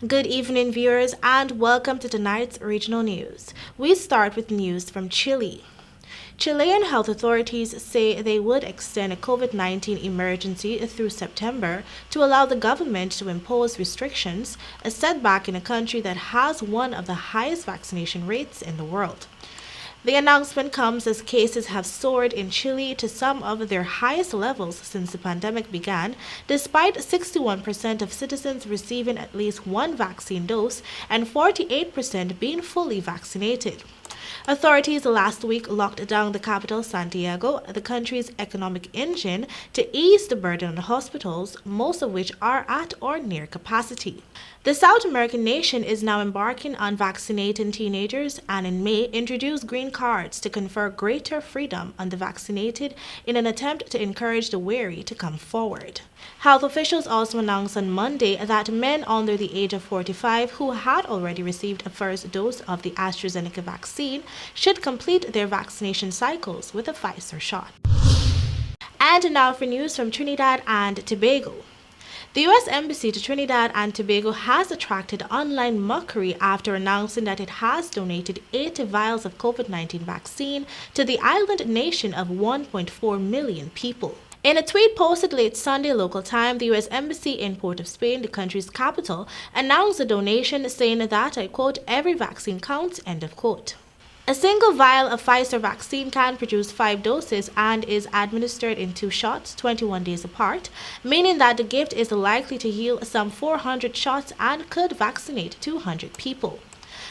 Good evening, viewers, and welcome to tonight's regional news. We start with news from Chile. Chilean health authorities say they would extend a COVID-19 emergency through September to allow the government to impose restrictions, a setback in a country that has one of the highest vaccination rates in the world. The announcement comes as cases have soared in Chile to some of their highest levels since the pandemic began, despite 61% of citizens receiving at least one vaccine dose and 48% being fully vaccinated. Authorities last week locked down the capital, Santiago, the country's economic engine, to ease the burden on hospitals, most of which are at or near capacity. The South American nation is now embarking on vaccinating teenagers and in May introduced green cards to confer greater freedom on the vaccinated in an attempt to encourage the wary to come forward. Health officials also announced on Monday that men under the age of 45 who had already received a first dose of the AstraZeneca vaccine should complete their vaccination cycles with a Pfizer shot. And now for news from Trinidad and Tobago. The U.S. Embassy to Trinidad and Tobago has attracted online mockery after announcing that it has donated 80 vials of COVID-19 vaccine to the island nation of 1.4 million people. In a tweet posted late Sunday local time, the U.S. Embassy in Port of Spain, the country's capital, announced the donation, saying that, I quote, "every vaccine counts," end of quote. A single vial of Pfizer vaccine can produce 5 doses and is administered in 2 shots, 21 days apart, meaning that the gift is likely to heal some 400 shots and could vaccinate 200 people.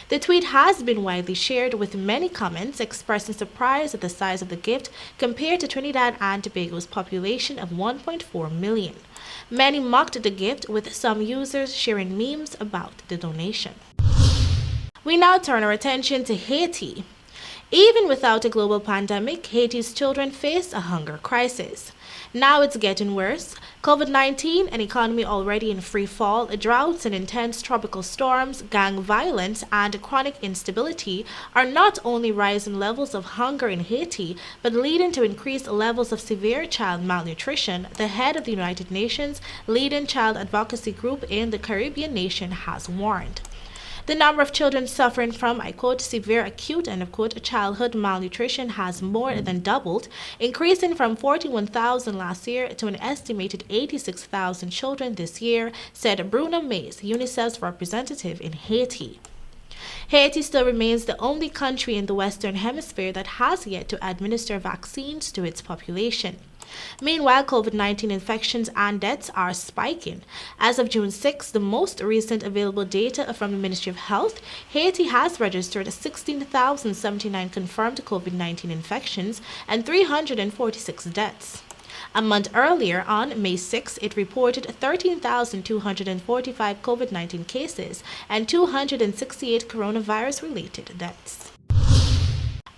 The tweet has been widely shared with many comments expressing surprise at the size of the gift compared to Trinidad and Tobago's population of 1.4 million. Many mocked the gift, with some users sharing memes about the donation. We now turn our attention to Haiti. Even without a global pandemic, Haiti's children face a hunger crisis. Now it's getting worse. COVID-19, an economy already in free fall, droughts and intense tropical storms, gang violence, and chronic instability are not only rising levels of hunger in Haiti, but leading to increased levels of severe child malnutrition, the head of the United Nations leading child advocacy group in the Caribbean nation has warned. The number of children suffering from, I quote, severe acute, end of quote, childhood malnutrition has more than doubled, increasing from 41,000 last year to an estimated 86,000 children this year, said Bruno Mays, UNICEF's representative in Haiti. Haiti still remains the only country in the Western Hemisphere that has yet to administer vaccines to its population. Meanwhile, COVID-19 infections and deaths are spiking. As of June 6, the most recent available data from the Ministry of Health, Haiti has registered 16,079 confirmed COVID-19 infections and 346 deaths. A month earlier, on May 6, it reported 13,245 COVID-19 cases and 268 coronavirus-related deaths.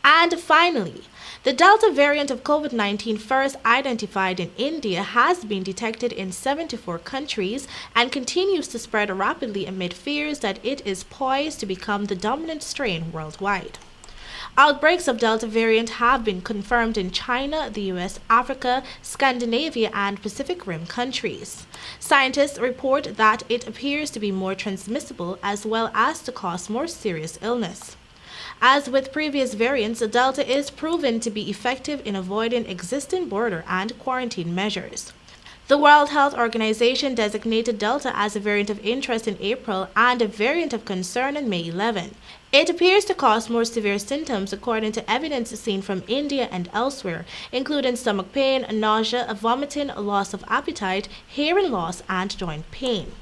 And finally, the Delta variant of COVID-19, first identified in India, has been detected in 74 countries and continues to spread rapidly amid fears that it is poised to become the dominant strain worldwide. Outbreaks of Delta variant have been confirmed in China, the US, Africa, Scandinavia, and Pacific Rim countries. Scientists report that it appears to be more transmissible as well as to cause more serious illness. As with previous variants, Delta is proven to be effective in avoiding existing border and quarantine measures. The World Health Organization designated Delta as a variant of interest in April and a variant of concern on May 11. It appears to cause more severe symptoms according to evidence seen from India and elsewhere, including stomach pain, nausea, vomiting, loss of appetite, hearing loss, and joint pain.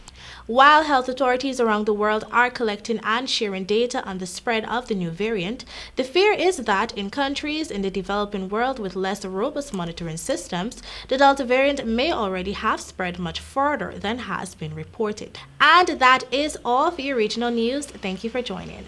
While health authorities around the world are collecting and sharing data on the spread of the new variant, the fear is that in countries in the developing world with less robust monitoring systems, the Delta variant may already have spread much further than has been reported. And that is all for your regional news. Thank you for joining.